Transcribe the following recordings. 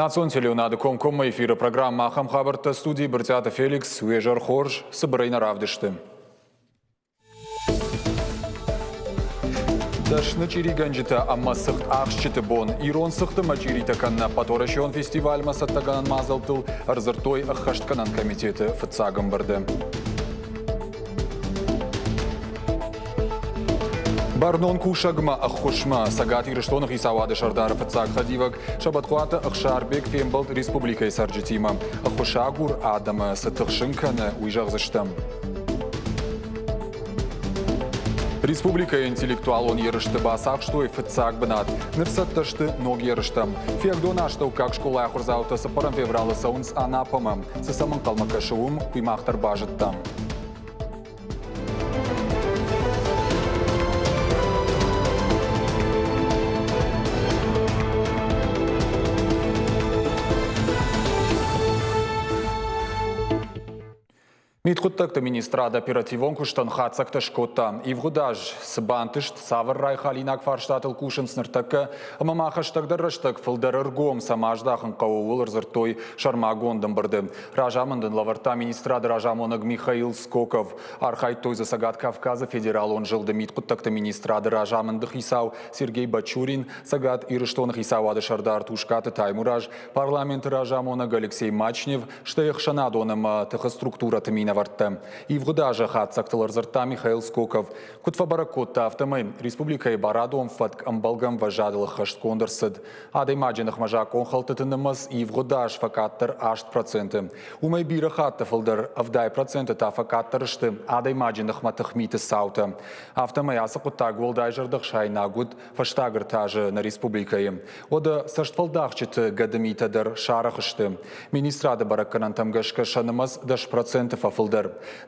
Национ телеунады комкомма эфиры программа Ахам Хабарта студии Бартята Феликс, Уежар Хорж, Сабарайна Равдышты. Дашны чириганжита амма сыхт ақшчыты бон. Ирон сыхты мачирита канна паторашион фестиваль масаттаганан мазалтыл арзыртой ахаштканан комитеты фыцагым барды. Барнон кушагма ахушма сагат ирыштонах исавады шардары фыцаг хадивак шабатхуата ахшарбек фембалт республикай сарджитима. Ахушагур адама сатыхшынканы уйжағзыштым. Республика интеллектуалон ерышты басақ, что и фыцаг бынат. Нырсаттышты ног ерыштым. Фехдона, что как школа ахурзаута сапарам февралы саунс анапамам. Сысамын қалмакашуым уймақтар бажыттам. Митхуттакта министрада оперативон куштан хацакта шкота. Ивгудаж сбантышт савар райхалинак фарштатыл кушын сныртакка. Амамахаштагдар раштак фылдарыргом самаждахын кауылыр зыртой шармагондым барды. Ражамындын лаварта министрада Ражамонаг Михаил Скоков. Архай той за Сагат Кавказа федерал он жылды. Митхуттакта министрада Ражамындых Исау Сергей Бачурин. Сагат ирыштоных Исауады Шардар Тушкаты Таймураж. Парламент Ражамонаг Алексей Мачнев. Штех шанадоным тыха структура тымина варта. Ивгудажа хатсактылар зырта Михаил Скоков. Кутфабаракотта автомы республикай барадом фатк амбалгам важадылы хашт кондырсыд. Адай маджинах мажа конхалтытынымыз Ивгудаж факаттыр 8%. Умай бира хатта фылдар авдай проценты та факаттырышты. Адай маджинах матыхмиты саута. Автомай асықутта голдай жырдық шайнагуд фаштагыр тажы на республикай. Ода саштфалдахчыты гадымитадыр шарахышты. Министрады баракканан тамгашка шанымыз 10% фафылдар.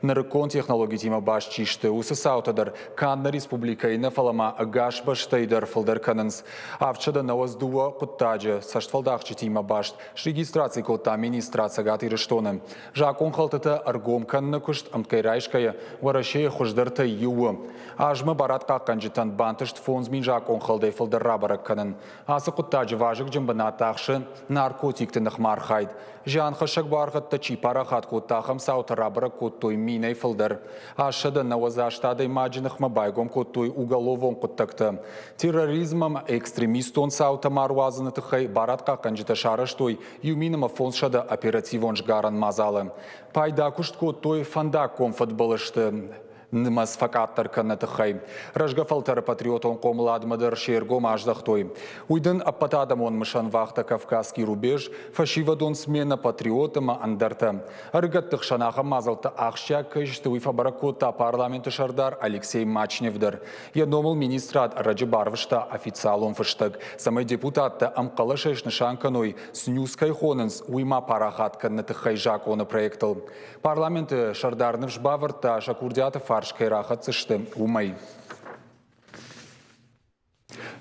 Нарыкон технологии тима баш чишты усы саутадар канна республикайны фалама агаш баштайдар фылдар канынс. Авчада наваздуа куттаджы саштфалдахчы тима башт регистрации кота министрация гаты рыштоны. Жакон халтыта аргом канна кушт амкайрайшкая варашея хуждарта юы. Ажмы барат каканжитан бантышт фонзмин жакон халдай фылдарра барак канын. Асы куттаджы важык джимбана тахшы наркотикты нахмархайд. Жан хашак бархатта чипарахат коттахам саутара коттой минай фылдар. Ашада навазаштадай маджинах мабайгом коттой уголовон коттакта. Терроризмом экстремистон саута маруазаны тыхай баратка канжита шараштой юминама фоншада оперативон жгаран мазалы. Пайда кушт коттой фандаком футболышты. Нымаз факаттар канатыхай. Рожгафалтары патриотон комладмадар шергом аждахтой. Уйдын аппатадам он мышан вахта Кавказский рубеж, фашивадон смена патриотама андарта. Аргаттых шанаха мазалта ахща кэшты уйфабаракота парламенты шардар Алексей Мачневдар. Ядомыл министрат Раджибарвышта официалон фыштаг. Самый депутатта амкалашешны шанканой снюскай хоненс уйма парахат канатыхай жакона проектал. Парламенты шардарны вжбаварта шакурдята фаршкайрахат цышты умай.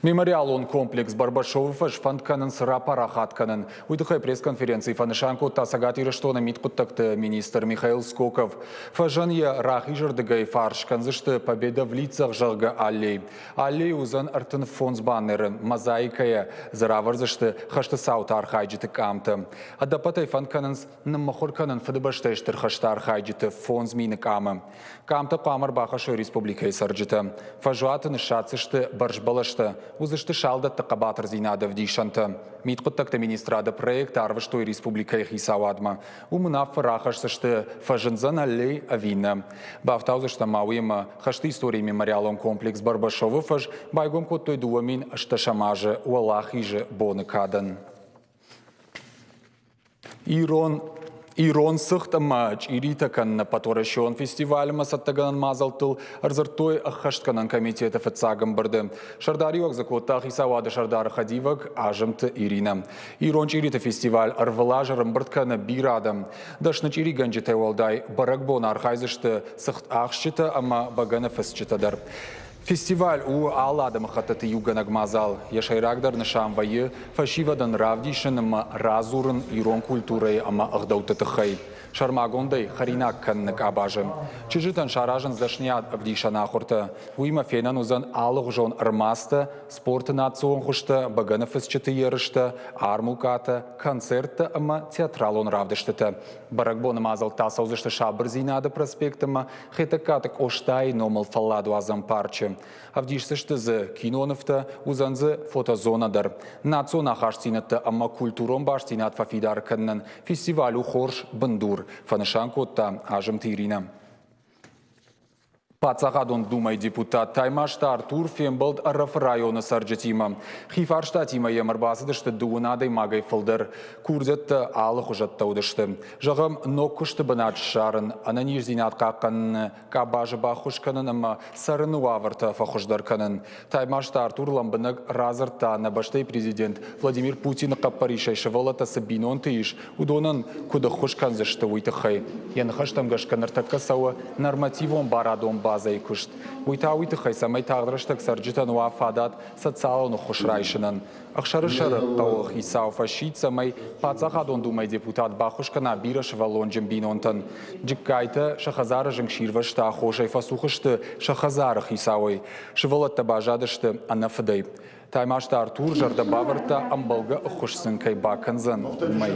Мемориалон комплекс Барбашовы фантканын сыра парахатканын. Уйдыхай пресс-конференции фанышанку тасагат ирыштона миткуттакты министр Михаил Скоков. Фажанья рахи жырдыгай фаршканзышты победа в лицах жалга аллей. Аллей узан артын фонсбаннеры мозаикая зараварзышты хашты саута архайджиты камты. Адапатай фантканынс ныммахорканын фадыбаштайштыр хашты архайджиты фонсмины камы. Камты камар бахашы республикай сарджиты. Фажуатын шацышты баржбалашты. Узышты шалдатты қабатыр зинадов дишанты. Миткуттакты министрада проект арвыштой республикай хисауадма. Умынав фарахашсышты фажынзан аллей авина. Бафтаузышты мауима хашты истории мемориалон комплекс Барбашовы фаж байгом коттой дуамин шташамажы уалахижы боны кадан. Ирон сыхта мач ирита канна паторашион фестиваль масаттаганан мазалтыл арзыртой ахаштканан комитета фыцагым барды. Шардариок закоттах исавады шардары хадивак ажымты Ирина. Ирон ирита фестиваль арвалажарым бырткана бирадам. Дашны чириганжы тайвалдай баракбон архайзышты сыхт ахшчыта ама багана фысчытадар. Фестиваль у Алладам хататы юганаг мазал. Яшайрагдар нышам вайы фашивадан равдишыным разурын ирон культурой ама агдауты тыхай. Шармагондай харинак каннык абажы. Чижитан шаражын здашният авдишана хорта. Уйма фенан узан алых жон армаста, спорты национ хушта, баганафыс чыты ерышта, армуката, концертта, ама театралон равдыштыта. Баракбона мазал таса узышты шабыр зинада проспектама, хетакатак оштай номал фалладу азам парчы. Авдишсышты зы киноновта, узанзы фотозонадар. Национ ахаштинатта, ама культурон баштинат фафидар каннан, фестивалю хорш бандур, фанышан котта ажым тирина. Пацахадон думай депутат Таймашта Артур Фембалд Арраф района Сарджетима. Хифарштатима емарбасыдышты дуынадай магай фылдыр. Курдетті алы құжатта удышты. Жағым ноккушты бынат шарын. Ананиш зинат қаққанын, кабажы бақушқанын, ама сарыны уавырты фахушдарканын. Таймашта Артур ламбынық разырта набаштай президент Владимир Путин қаппаришай шывалата сабинон тыйш. Удонын куды хушкан зышты уйтықай. Янхаштам гашканыртакка сауы нормативон барадон базай кушт. Уйтауиты хайсамай тағдырыштық сарджитан уафадат социалыны хушрайшынын. Ақшары-шары қауық Исау фашит самай пацахадон думай депутат бақушкана бираш валонжым бинонтын. Джиккайты шахазары жыңширвашта хошай фасухышты шахазарых Исауай. Шывалатта бажадышты анафыдай. Таймашта Артур жарды бавырта амбалға ұқышсын кай бақынзын умай.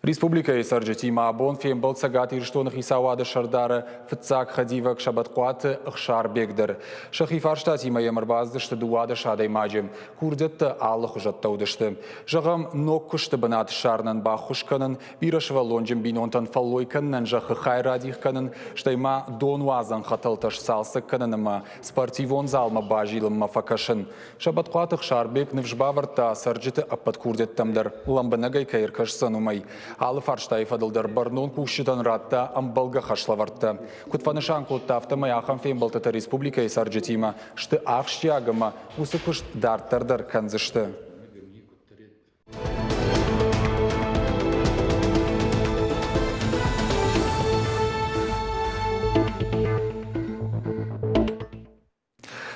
Республика Сарджетима абон фембал цагат ирштонах Исауады шардары фыцак хадивак шабаткуаты ықшар бегдір. Шахифарштатима емарбаздышты дуады шадай маджим. Курдетті алық ұжаттаудышты. Жағам ноккушты бынат шарнан бақушканын, бирашыва лонжым бинонтан фаллойканнан жақы хайрадихканын, штайма донуазан хаталташ салсыкканыныма, спортивон залма бажилымма факашын. Шабаткуаты ықшар бег нывжбаварта Сарджеті аппат курдеттамдар. Ламбынагай кайыркашсан умай. Алы фарштай фадылдар барнон пушчитан ратта амбалга хашлаварта. Кутфанышан котта автомай ахам фембалтата республика Сарджетима, шты ахштягама усыкуш дартардар канзышты.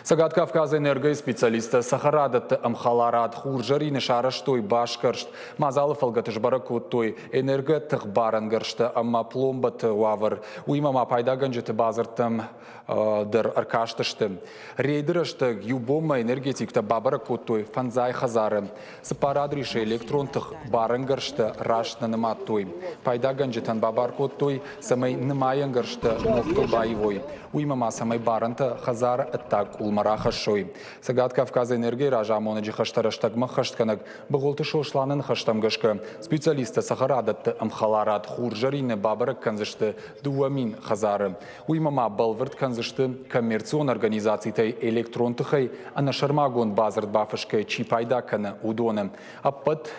Сагат Кавказа энергия специалиста Сахарадат Амхаларад Хуржари Нешараштой Башкаршт Мазалы фалгатыш баракуттой энергия тахбарангаршта амма пломбат уавар уймама пайда ганжеты базартам дар аркашташты. Рейдерашты юбома энергетикта бабаракуттой фанзай хазары. Сапарадрише электрон тахбарангаршта рашна наматтой. Пайда ганжетан бабаркуттой самай намаянгаршта мовто боевой. Уймама самай баранта хазар аттак улмараха шой. Сагат Кавказа энергия ражамона джихаштараштагма хаштканак бұғылты шошланын хаштамгашка. Специалиста Сахарадат Амхаларад Хуржарины бабарак канзышты дуамин хазары. Уймама балвард канзышты коммерцион организацияй электронтыхай анашармагон базард бафышкай чипайда кана удоны. Аппат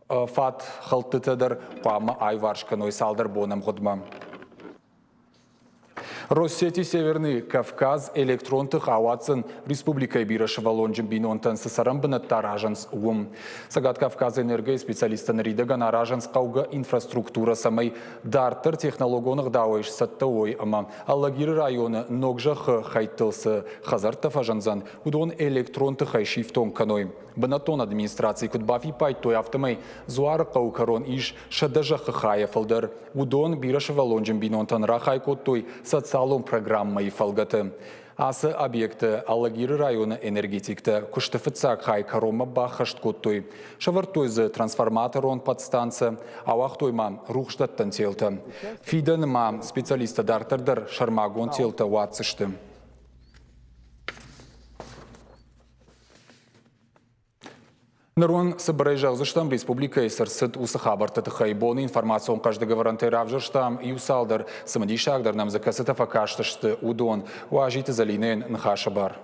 фат халтытыдар пама айваршканой салдар бонам ғудма. Россети Северный Кавказ электронтых ауатсын Республика Бирашы Валонжым бинонтан сысарам бынаттар ажанс уым. Сагат Кавказ энергия специалистан ридаган аражанс қауға инфраструктура самай дартыр технологоных дауэш сатта ой ама. Аллагиры районы ногжах хайтылсы хазартов ажанзан удон электронтых айшифтон каной. Бынатон администрации кудбафи пайтой автомай зуары қаукарон иш шадажах хая фалдар. Удон Бирашы Валонжым бинонтан рахай коттой социалон программа и фалгаты. Асы объекты Аллагиры районы энергетикті күштіфітсак хай карома бахашт коттой. Шавартой зы трансформаторон подстанция, ауақтойма рухштаттан телті. Фиданыма специалисты дартырдар шармагон телті уатсышты. Нарон собирай жағзыштам Республика Сарсыт усы хабарты тыхайбоны информацион каждый варанты равжыштам и усалдар самадишагдар нам закасыта факаштышты удон уажиты залинен нхашабар.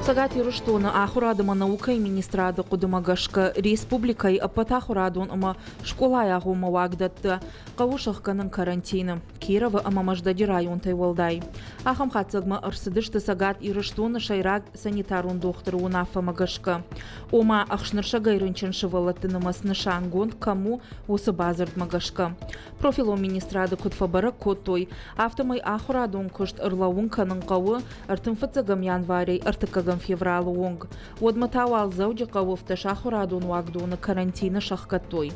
Сагат Юруштона ахурадыма наука и министрады Кудымагашка республикай апатахурадон ама школа ягума вагдатты кавушахканын карантины. Кирова ама маждади район тайвалдай. Ахам хатсагма арсыдышты Сагат Юруштона шайрак санитарун доктору унафа магашка. Ома ахшнырша гайрынчын шывалаттынымас нышангон кому усы базард магашка. Профилом министрады Кудфабара Коттой автомай ахурадон кышт ырлауын канын кавы артынфыцагам январей артыкагам феврал онг. Удматавал зауджи кавуфташ ахурадун вагдуна карантина шахкаттой.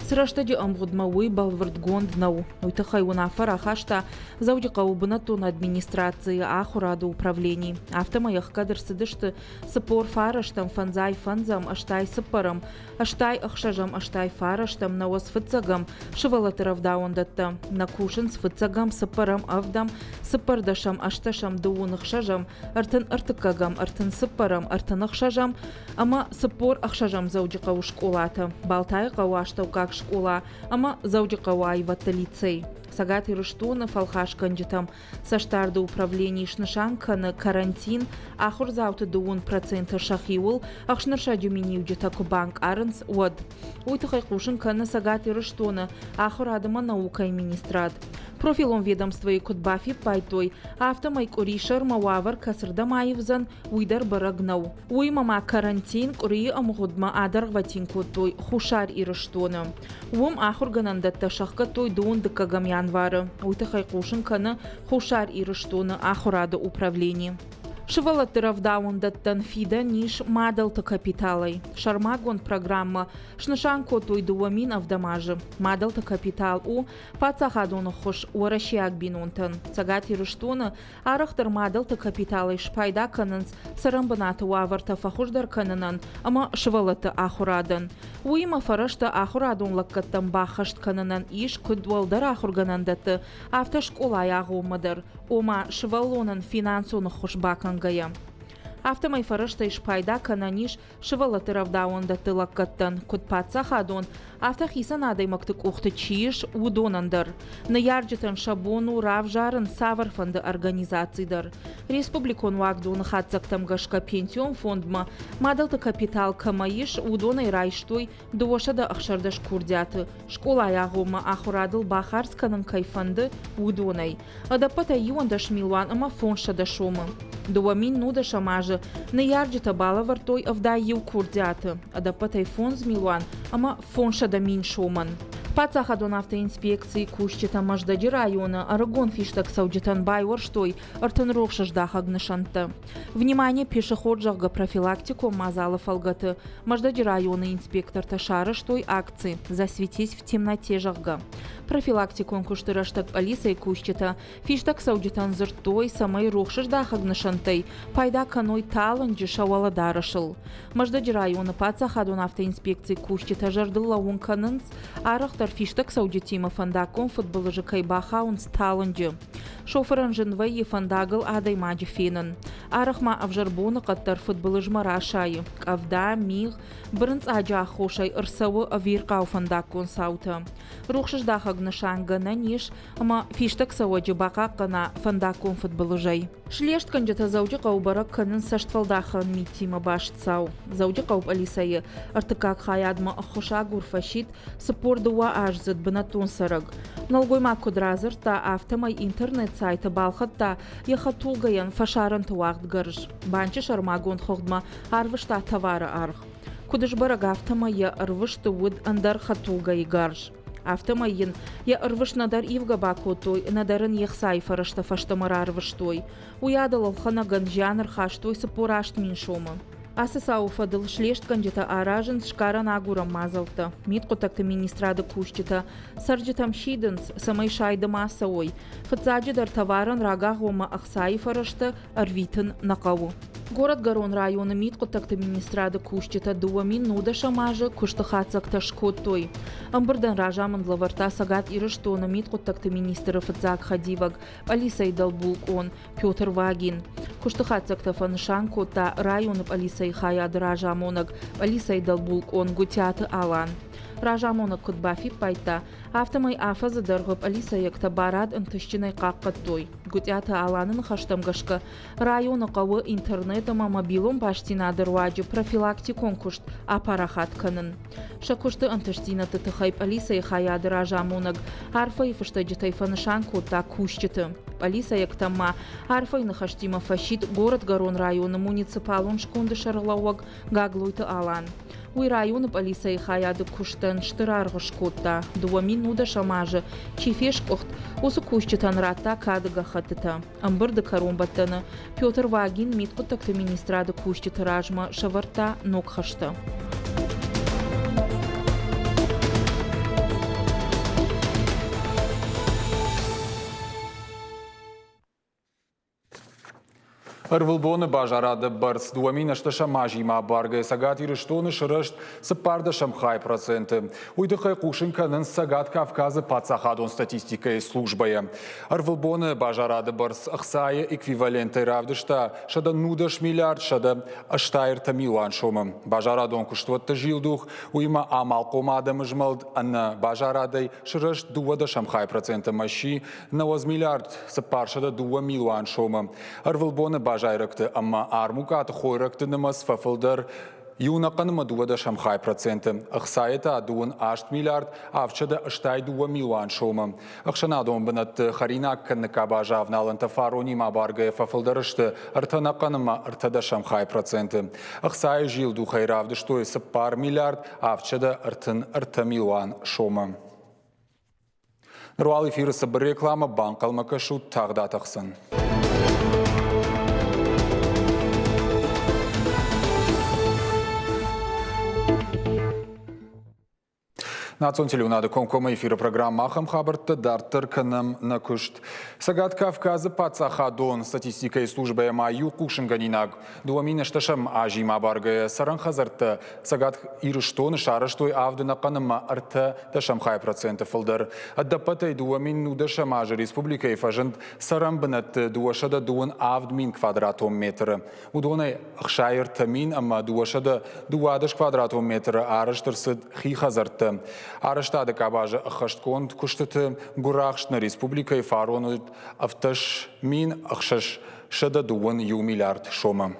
Сраштади амгудмауи балвардгонд нау. Уйтахайуна фарахашта зауджи кавубнатун администрации ахураду управлений. Автомаях кадр сидышты сапор фараштам фанзай фанзам аштай сапарам, аштай ахшажам аштай фараштам науас фыцагам шывалатыравдаундатта. Накушин с фыцагам сапарам авдам сапардашам ашташам дуунахшажам артын артыкагам артын сапарам артын ахшажам ама сапор ахшажам зауджи каву школата. Балтай каваштау как школа, ама зауджи кавай ватта лицей. Сагат и Руштуна фалхаш кандитам саштарда управление шнышанка на карантин, ахур заута дуун процента шахиул, ахшнарша дюминиуджита банк аренс уад. Уйтахай кушенка на Сагат и Руштуна, ахур адама наука и министрат. Профилом ведомства и кутбафи пайтой, автомайк уришар мававар касрдамаевзан уйдар барагнау. Уймама карантин кури амгудма адар ватинкутой хушар и Руштуна. Уом ахур ганандатта шахкатой дуун дыкагам январа. Уйтахай кушенка хушар и Руштуна ахурада управление. Шывалатыравдаундаттан фида ниш мадалта капиталай. Шармагон программа шнышанко той дуамин авдамажы. Мадалта капитал у пацахадуны хош уарашиак бинунтан. Цагати Руштуна арахтар мадалта капиталай шпайда канынс сарамбанаты уаварта фахуждар канынан, ама шывалаты ахурадан. Уима фарашта ахурадун лаккаттан бахашт канынан иш кудвалдар ахурганандаты автошкола ягумадар. Ома шывалонан финансуны хошбакан гая. Автомай фарашта ишпайда кананиш шывалатыравдауында тылаккаттан кутпатса хадон автохисан адаймактык ухты чииш удонандар. Наярджитан шабону равжарын саварфанды организацийдар. Республикон вагдуны хатсактам гашка пенсион фондма мадалты капитал камаиш удонай райштой дуошада ахшардаш курдяты. Школа ягома ахурадыл бахарсканын кайфанды удонай. Адапата юандаш милуан ама фоншада шома. Дуамин нуда шамажы наярджита балавартой авдаю курдяты. Адапатай фонз милуан ама фоншада мин шоман. Пацахадон автоинспекции кущита Маждади района Арагон фиштак сауджитан байворштой артынрохшаждах агнышанты. Внимание пешеходжага профилактику мазала фалгаты. Маждади района инспектор ташарыштой акции «Засветись в темноте жага». Профилактикон куштыраштак полиция кущита фиштак сауджитан зыртой самой рохшаждах агнышантай пайда каной таланджи шаваладарышыл. Маждади района пацахадон автоинспекции кущита жардыла унканынс арах фиштак саудитима фандакон футболыжы кайбахаун сталанджи. Шоферан женвей фандагал адай маджи фенан. Арахма авжарбоны каттар футболыж марашай. Авда, миг, брынц аджа хошай ырсавы авиркау фандакон саута. Рухшаждах агнышанга на ниш, ама фиштак сауджи бакакана фандакон футболыжай. Шлешт канджата зауджи каубарак канын саштфалдахан митима башцау. Зауджи кауб алисайы артыкак хаядма ахоша гурфашит сапордуа ажзыд банатун сараг. Налгойма кудразыр та автомай интернет сайта балхатта яхатулгаян фашаран туагд гарж. Банчы шармагон ходма арвышта товара арх. Кудыш бараг автомая арвышты уд андар хатулгай гарж. Автомайын я арвыш надар ивга бакотой надарын яхсай фарашта фаштамар арвыштой. Уядалал ханаган жанр хаштой сапорашт миншома. Асысау фадыл шлешт кандита аражын шкаран агурам мазалта. Миткотакта министрада кущита. Сарджитам шиденс самай шайда масаой. Фацаджидар товаран рага гома ахсай фарашта арвитын накаву. Город Гарон района миткотакта министрада кущита дуамин нуда шамажа куштахацакта шкоттой. Амбардан ражаман лаварта Сагат и Руштуна миткотакта министра Фацак Хадиваг Алисай Далбулк он Петр Вагин. Куштахацакта фаншанко та районов Алисай Хаяд ражамонаг Алисай Далбулк он Гутята Алан. Ражамонаг кутбафи пайта автомай афаза даргоб Алисай якта барад антышчинай каккаттой. Гутята Аланын хаштамгашка района кавы интернетама мобилом баштина дарваджи профилактикон кушт апарахат канын. Шакушты антыштина тытыхайп Алисай Хаяд ражамонаг арфай фыштаджитай фаншанко та кущиты. Алиса Яктама, Арфайны Хаштима Фашит, город Гарон района муниципалон шкунды Шарлауаг, Гаглуйты Алан. Уй районы Алиса и Хаяды Куштен Штырарғы шкотта, 2 минуда шамажы, чифеш кохт, осы кущитан ратта кадыга хатыта. Амбырды Карумбаттаны, Петр Вагин миткутакты министрады кущиты ражма шаварта нокхашты. Арвылбоны бажарады барс дуамина шташа мажима барга сагат ирыштоны шырышт сыппарды шамхай проценты. Уйдыхай кушинканын сагат Кавказы пацахадон статистикой службая. Арвылбоны бажарады барс ахсайы эквиваленты равдышта шада нудаш миллиард шада аштайрта милуан шомым. Бажарадон куштватты жилдух уйма амал комадым жмалд анна бажарадой шырышт дуада шамхай проценты маши на 1 миллиард сыппар шада 2 милуан шомым. Арвылбоны жайрыкты, амма армукаты хойрыкты нымас фафылдар юнақанымы 2,5%. Ақсайыта 2 миллиард, авчада аштай 2 миллион шомы. Ақшанадон бінатты харинак кінніка бажавналынты фаронима баргая фафылдарышты артанақанымы 2,5%. Ақсайы жылду хайравды штой сыппар миллиард, авчада 1 миллион шомы. Нұрвал эфирысы бір реклама банқалмақы шу тағда тақсын. Национ телевизионный комкома эфира программа Ахам Хабарта Дартер Канам на Кушт. Сагат Кавказа Пацахадон статистикой службы Маю Кушинганинаг. Дуамина шташам Ажима Баргая Саранхазарта Сагат Ирыштон Шараштой Авдена Канама Арта Дашамхай процентов фолдер. Аддапатай Дуамин Нудашам Ажа Республика и Фажент Сарамбанат Дуашада Дуан Авдмин квадратом метра. Удонай Ахшайр Тамин Ама Дуашада Дуадаш квадратом метра Араштарсад Хихазарта. Араштады кабажа ахаштконд куштыты гурахшна республика и фарону авташ мин ахшаш шада дуан ю миллиард шома.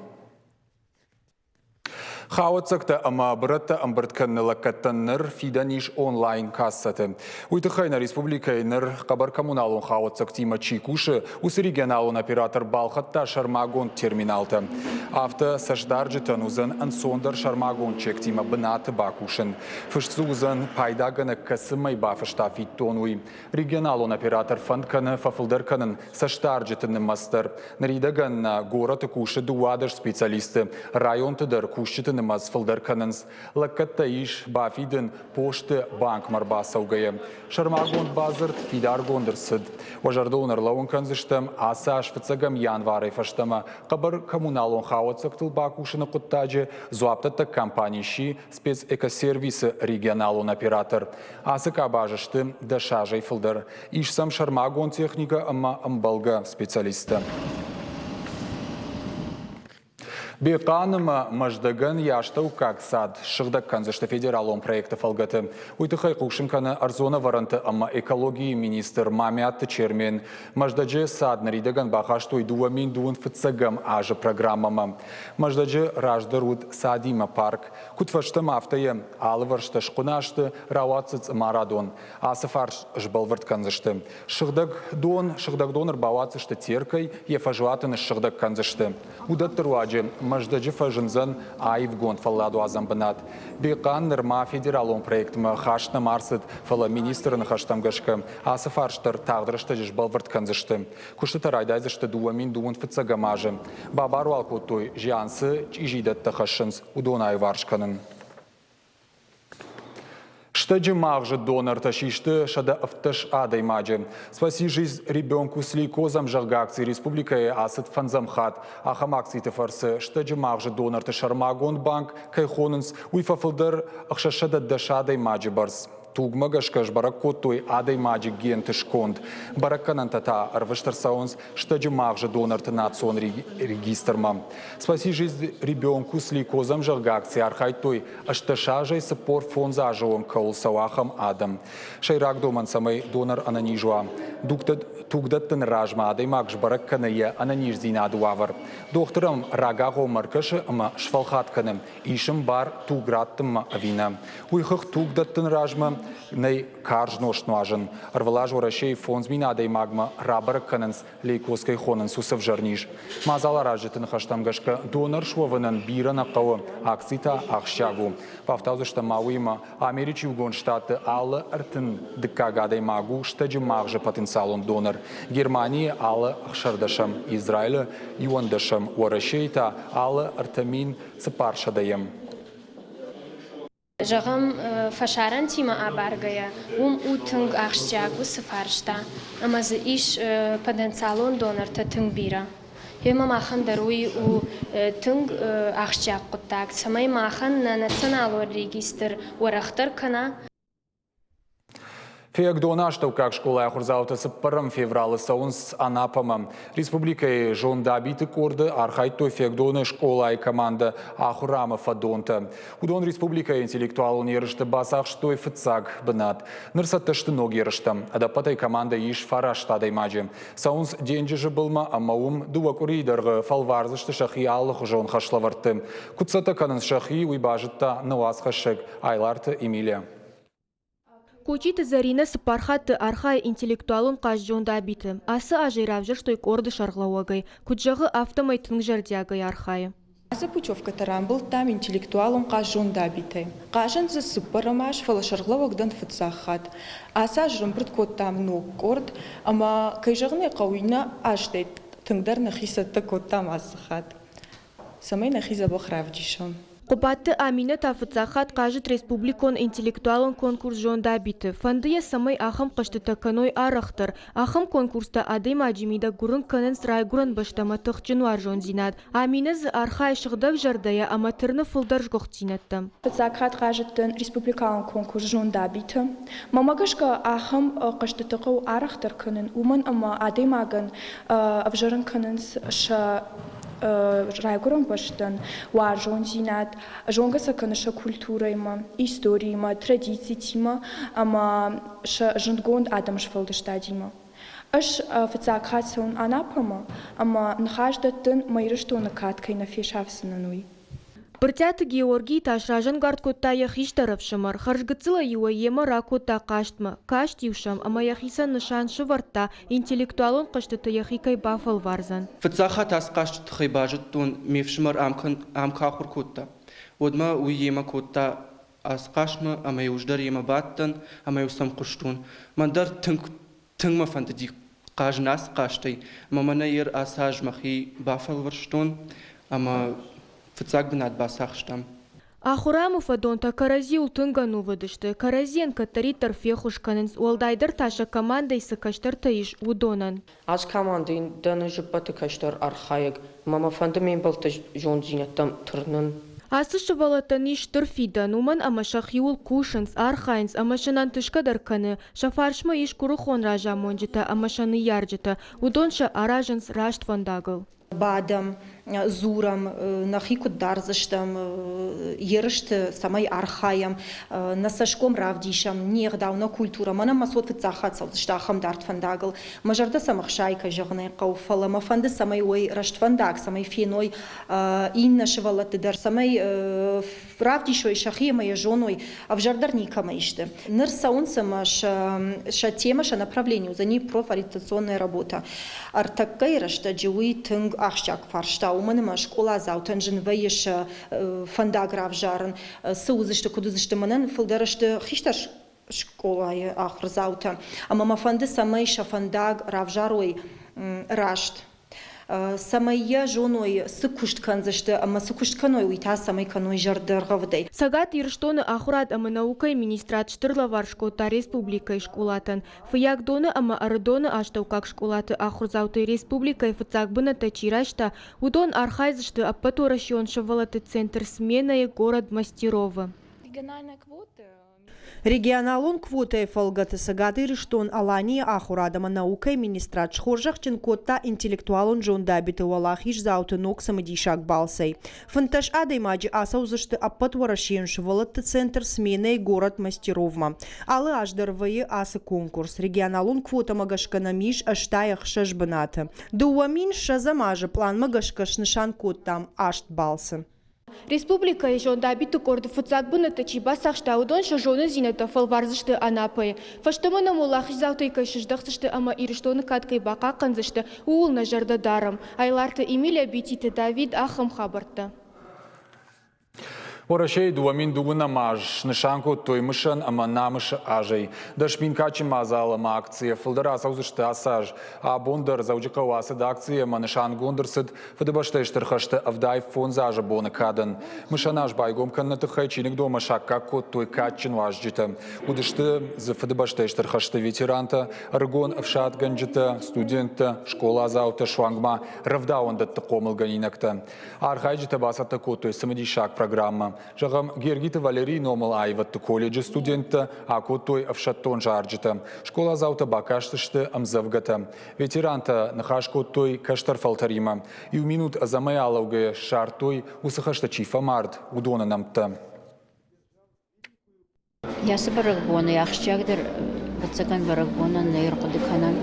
Хауацакта ама брата амбартканныла каттанныр фиданиш онлайн кассаты. Уйтыхайна республика иныр кабар коммуналун хауацак тима чикуши ус регионалун оператор Балхатта Шармагон терминалты. Авто саждарджитан узан ансондар Шармагон чек тима бынаты бакушин. Фышцу узан пайдаганы касымай бафышта фиттонуй. Регионалун оператор фандканы фафылдарканын саждарджитаны мастер. Наридаган на город куши дуадыш специалисты. Район тыдар кушчитаны Фылдарканынс лакатта иш бафиден пошты банк марбасаугая. Шармагон базар фидар гондырсыд. Важардонар лаунканзыштам асаш фыцагам январай фаштама кабар коммуналон хауацактыл бакушыны куттаджи зуаптата компанийши спецэкосервисы регионалон оператор. Асы кабажышты дашажай фылдар. Ишсам Шармагон техника ама амбалга специалиста. Беканыма маждаган яштау как сад шыгдаккан зашты федералон проекты фалгаты. Уйтыхай кушинканы арзона варанты ама экологии министр мамятты чермен маждаджи сад наридаган бахаштой дуамин дуан фыцагам ажа программама. Маждаджи раждаруд садима парк. Кутфашты мафтая алываршты шкунашты рауацыц марадон. Асыфарш жбалварткан зашты. Шыгдак донор бавацышты теркай ефажуатыны шыгдаккан зашты. Удаттыруаджи Маждаджи фажынзан айвгон фалладу азамбанат. Бекан нырма федералон проектма хашна марсыд фала министрын хаштамгашка. Асы фарштар тағдырышты жышбалвард канзышты. Кушты тарайдайзышты дуамин дуын фыцагамажы. Бабару алкотой жиансы чижидатты хашынз удонай варшканын. Штаджи мағжы донор тащишты шада авташ адай маджи. Спаси жизнь ребенку с лейкозом жарга акции республикой асыт фанзамхат. Ахам акции тефарсы штаджи мағжы донор ташармагон банк кайхонынс уйфафылдар ахшашада дашадай маджи барс. Тугмагашкаш баракотой адай маджи ген тышконд. Бараканан тата арваштар саунс штаджи мағжы донор национ регистрма. Спаси жизнь ребенку с лейкозом жарга акции архайтой ашташажай сапор фон заживом каул савахам адам. Шайрак доман самый донор ананижуа. тугдаттын ражмады мағж барак каная ананиш зинаду авар. Докторым рагаго маркашы ама швалхатканым, ишым бар туграттым авина. Уйхых тугдаттын ражма най каржнош нуажын. Арвалаж орашей фон зминады магма рабарак кананс лейкоской хонан сусов жарниш. Мазала ражытын хаштамгашка донор швованан бира на кау акцита ахшагу. Павтазышта мауима Америчи угон штаты аллы артын дыккагадай магу штаджи мағжы потенциалон донор. Германия аллы ахшардашам, Израиль юандашам, орашейта аллы артамин сыпаршадаем. Жағым фашаран тима абаргая, утынг ахшчагу сыфаршта, амазы иш потенциалон донорта тынг бира. Ема махан даруи у тынг ахшчаг куттак, самай махан на националор регистр урахтар кана. Феяк донашта как школа ахурзаута с 1 февраля саунс Анапама. Республика жондабиты корды архайто феяк дона школа и команда ахурама фадонта. Удон республика интеллектуал унирышты басах что и фицаг бнат. Нырсаттышты ноги рыштам. Адапатай команда иш фарашта даймаджи. Саунс деньги же былма, а маум дуак уридерғы фалварзышты шахи аллах жон хашлаварты. Куцата канын шахи уйбажытта нуаз хашек айларты Эмилия. Кучит Зарина сыпархаты архай интеллектуалын қажжонда биті. Асы ажиравжыр штой корды шарғлауагай. Куджағы автомай тыңжардиагай архай. Асы пучевка таран был там интеллектуалын қажжонда биті. Қажын зы сыпарымаш фала шарғлауагдан фыцахат. Асы ажырым бірд код там ног корд, ама кайжағыны қауына аждайд. Тыңдар нахисатты код там азыхат. Самай нахиза бахравдишам. Купаты Амина тафыцахат кажет республикон интеллектуалын конкурс жонда биті. Фандыя самай ахым қыштыта каной арықтыр. Ахым конкурста адым аджимида гурын канын срай гурын баштама тұқчынуар жон зинад. Амина зы архай шығдав жардая аматырны фылдар жғық зинатты. Фыцахат кажеттен республикалын конкурс жонда биті. Мамагашка ахым қыштытықау арықтыр канын. Умын ама адым агын абжырын канын райгуром баштан ва жон зинат жонга саканыша культурайма историйма традицийма ама жындгонд адамш фалдыштадима аш фыцахат сон Анапама ама нхаждаттын майрыштона каткай на фешавсынануй. Пыртяты Георгий ташражан гардкотта яхиш тарапшымар. Харжгыцыла юа ема ракотта каштма. Кашт юшам, ама яхиса нышан шыварта интеллектуалын каштыты яхикай бафал варзан. Фыцахат ас каштыты хайбажыт тон мевшымар амкахур котта. Одма уй ема котта ас кашма, ама юждар ема баттан, ама юсам куштун. Мандар тыңма фантади кажн ас каштай. Мамана ер асаж махи бафал варштун, ама Фыцак бинат басахштам. Ахураму фадонта карази ултынгану выдышты. Каразен катари торфехушканынс уалдайдыр таша командой сыкаштар таиш удонан. Аз командой даны жыппаты каштар архаек. Мама фандымен балта жон зинеттам тұрнын. Асы шывалатан иш торфидан уман ама шахиул кушанс архайнс ама шанан тышкадарканы. Шафаршма иш курухон ража монжита ама шаны яржита. Удонша аражанс рашт фандагыл. Бадам, зурам, нахикут дарзыштам, ерышты самай архаям, насашком равдишам, нехдауна культура. Мана масот фыцахат савдыштахам дарт фандагыл. Мажарда самах шайка жығынай қауфала. Мафанды самай ой рашт фандаг, самай феной инна шывалаты дар, самай равдишой шахима жоной, а в жардар никама ишты. Ныр саунсама ша тема, ша направлению, за ней профориентационная работа. Артакай рашта джуи тынг ахшак фаршта. Уманыма школа заутан жинвейш фандаграв жарын. Саузышты кудузышты манан фылдарышты хиштар школа ахр заута. Ама мафанды самай шафандаг равжарой рашт. Самая жоной сыкушт канзышты, ама сыкушт каной уйта самай каной жардырғавдай. Сагат ирштоны ахурат ама наукай министрат штырла варшкота республикай школатын. Фыяк доны ама арыдоны аштау как школаты ахурзаутай республикай фыцак бына тачирашта, удон архайзышты аппату ращион шавалаты центр смены город Мастерова. Региональные квоты. Регионалон квота фалгаты сагаты рештон алани ахурадама наукой министрат шхоржах ченкотта интеллектуалон Джон Дабиты валахиш зауты ног самодишак балсей. Фанташ адой маджи асаузашты аппат варашен швалатты центр смены город мастеровма. Алы аждарвые асы конкурс. Регионалон квота магашкана миш аштаях шашбаната. Дуамин шазамажа план магашкаш нишан коттам ашт балсы. Республика и Жондабиты корды фуцакбына тачиба сахштаудон шажоны зинета фалварзышты анапы. Фаштамана мулахиш завтайка шаждахсышты ама ириштоны каткай бака канзышты уулна жарда дарам. Айларты Эмилия Бетиты Давид ахам хабарта. Орашей дуамин дугуна маж, нишанку тоймышан, ама намыш ажей. Дашмин качи мазалама акция, фылдара саузышты асаж, а бондар заужика уасад акция, ма нишан гондырсыд, фадыбаштайштырхашты авдай фон зажа боны кадан. Мышанаж байгом каннаты хайчиник дома шакка кот той качин важджита. Удышты за фадыбаштайштырхашты ветеранта, аргон авшат ганджита, студента, школа заута швангма, равдаондатты комыл ганинакта. Архайджита басата кот той самодишак программа. Жагам Гергита Валерий номал айватты колледжи студентта, а той авшаттон жарджита. Школа заута бакаштышты амзавгата. Ветеранта нахашко той каштар фалтарима. И у минут замаялауге шартой усахашта чифа мард удона намта. Я собарагбона, я хщагдер бацаган барагбона на иркудыканан.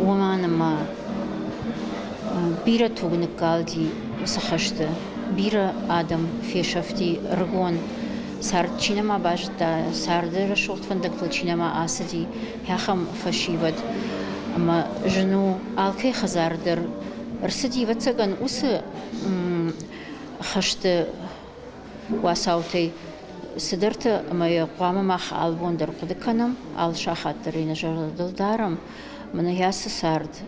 Уманама бира тугныкалди усахашты. Бира Адам фешафти ргон сард чинама бажта сардер шохт фандакл чинама асади яхам фашивад ама жену алкей хазардер рсади вацаган усы хашты васауты сидерта ама қуама мах албондер кудыканам ал шахаттарина жардылдарам мана ясы сард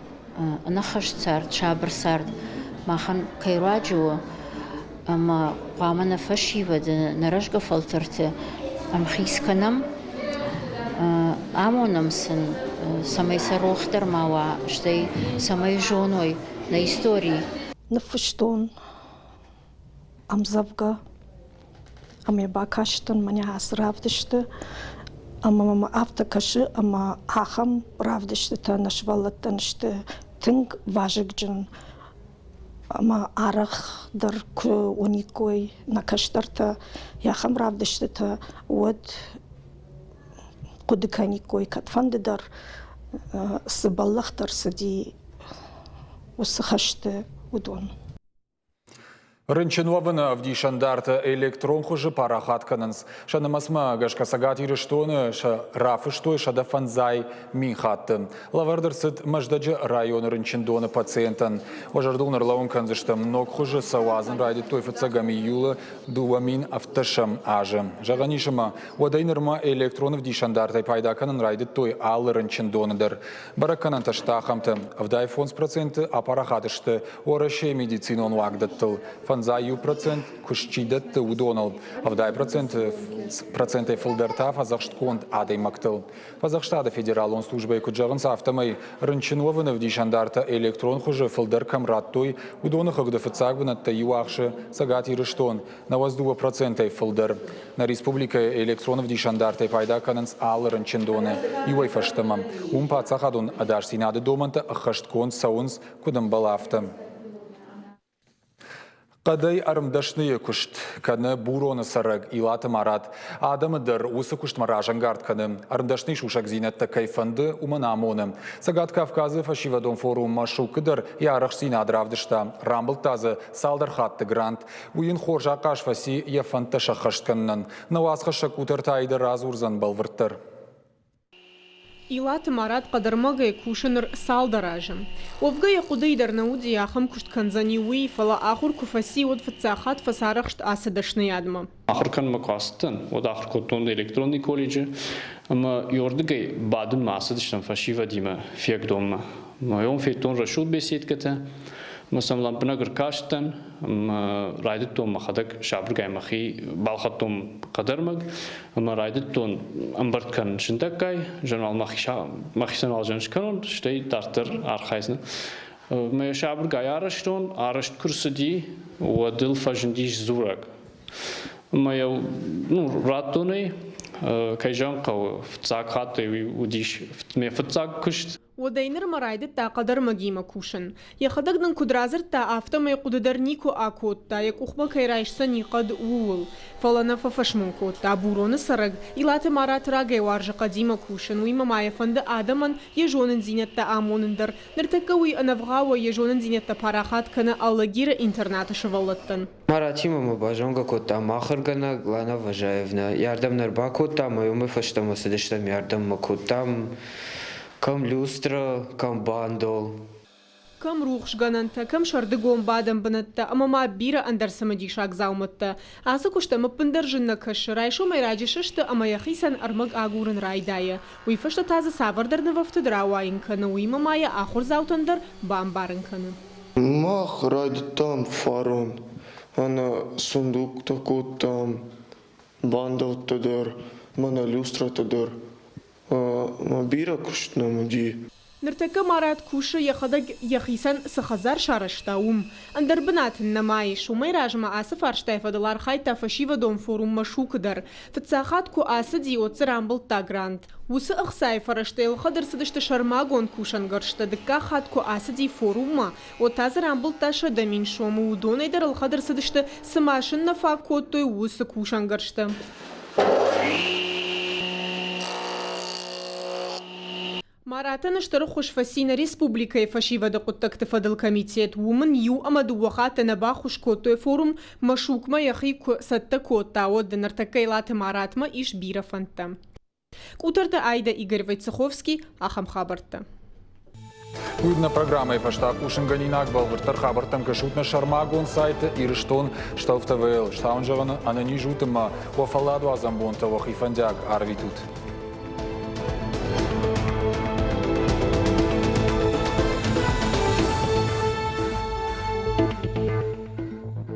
анахаш сард шабр сард махан кайраджуа أما قامنا فشي ود نرجع فلترت أم خيس كنام آمونم سن سماي سروختر ماوا شتي سماي جونوي نايستوري نفشتون أم زفقة أم يباكاشتون مني هاس رافدشت أما ما أفتكش أما آخم رافدشت تنشوالتنشت تنگ واجق جن ама арах дар уникой на каштарта яхам равдыштыта вот кудыканикой катфанды дар сыбаллахтар сади усахашты удон. Рынчинована в дишандарта электрон хуже парахаткананс. Шанамасма гашкасагат ириштоны ша рафыштой шада фанзай минхатты. Лавардырсыт маждаджи район рынчиндоны пациентан. Ожардулнар лаун канзыштам ног хуже савазан райди той фацагами юла дуамин автошам ажы. Жаганишама уадайнырма электроны в дишандартай пайдаканан райди той ал рынчиндоныдыр. Бараканан таштахамты. Авдай фонс проценты апарахатышты. Орашей медицинон вагдаттыл. Фанзаю процент кушчидат удонал, авдай проценты филдерта фазахштконт адей мактыл. Фазахштада федералон службой куджаган сафтамай рынчинованы в дишандарта электрон хуже филдер камраттой удонах агдефицагванат таюахши сагат ириштон на воздува проценты филдер. На республика электронов дишандарта пайда кананс ал рынчиндоны юай фаштамам. Пацахадун адаш синады доманта ахашткон саунс кудам балафта. Qaday arımdaşnıya kuşt, kanı buronu sarıg, ilatı marat, adamıdır, usı kuşt marajan gard kanı, arımdaşnıy şuşak zinette kayfandı, umanamonu. Sagat Kafkazı faşivadon forum maşukıdır, yarıq sinadravdışta, rambıl tazı, saldar hattı grant, uyun xorja qaşfasi yafanta şaxaşt kanınan, navaz xaşak utartaydı razurzan balvırttır. Илат Марат қадырмага кушаныр салдаражым. Овга яқудайдар науди яхам кушт канзани уи фала ахур куфаси од фацахат фасарахшт асадашны ядма. Ахур кан макастын, од ахур котонда электронный колледжи, ама йордыгай бадын масадыштан фашива дима фек дома. Майон фейтон рашуд беседката, Масам лампнагар каштан, райдыттон махадак шабргай махи балхаттон кадармаг, райдыттон амбарткан шинтаккай, жанал махисан алжаншканон, штей тартыр архайсны. Мэ шабргай араштон, арашт курсади, уадыл фажндиш зурак. Мэ раттоны, كيجان قو فتزاق خاطي وديش مي فتزاق كشت ودينر مرايد تا قدر مجيما كوشن يخدق دن كدرازر تا آفتا ما يقدر نيكو آكوت تا يك أخبا كيرايش سن يقد وول فلنا ففشمون كوت تا بورون سرق إلات مرات راجي وارج قديمة كوشن ويما ما يفند آدمان يجونن زينة تا آمونن در نرتكوي أنفغاوة يجونن زينة تا باراخات كنا ألاجير إنترنت شغلتن مراتي ماما باجونغا كوتا ماخرغنا غلانا وجايفنا ياردم نربا كوتا ما يوم فشتم وسدشتم ياردم مكوتام كم لوسترا كم باندول كم روخش غننتا كم شردقوم بادم بنتا اما ما بيرا اندر سمديشاك زاومتا آسا كشتا مبندر جنة كش رايشو ما يراجي ششتا اما يخيسان ارمق آغورن رايدايا ويفشتا تازا سافر در نوفت دراواين كنا ويما مايا آخر زاوتن در بامبارن كنا ماخ رايدتام فارون أنا صندوق تكوتام باندل تدر مانا لوسترا تدر ما بيرا كشتنا مجي نرتكا مرات كوشة يخدق يخيسان سخزار شارشتاوم اندر بنات النمايش وما يراجمع آسف عرشتاي فدلار خايتا فشيفا دوم فوروم مشوك در فتساخات كو آسدي وطرام بلتاقراند وسا اخساي فرشتاي وخدر سدشت شرماغون كوشان غرشتا دكا خات كو آسدي فوروما وتازرام بلتاشا دمين شومو ودوني در الخدر سدشت سماشن نفا كوتوي وسا كوشان غرشتا مراتنا اشتروا خوش فسينا ريسبوبليكا فشيفا دقوتك تفضل كميتيت ومن يو اما دوخات نبا خوش كوتو فورم مشوك ما يخي ستا كوتا ود نرتكيلات مرات ما ايش بيرا فانتا كوترتا ايدا إيغر Войцеховский ахам хабарта Уйдна программа и фаштак ушинганинак балвыртар хабартам кашутна шармагон сайта ирштон штауфтавел штаунжавана анани жутыма уафаладу азамбонта вахифандяк арвитут.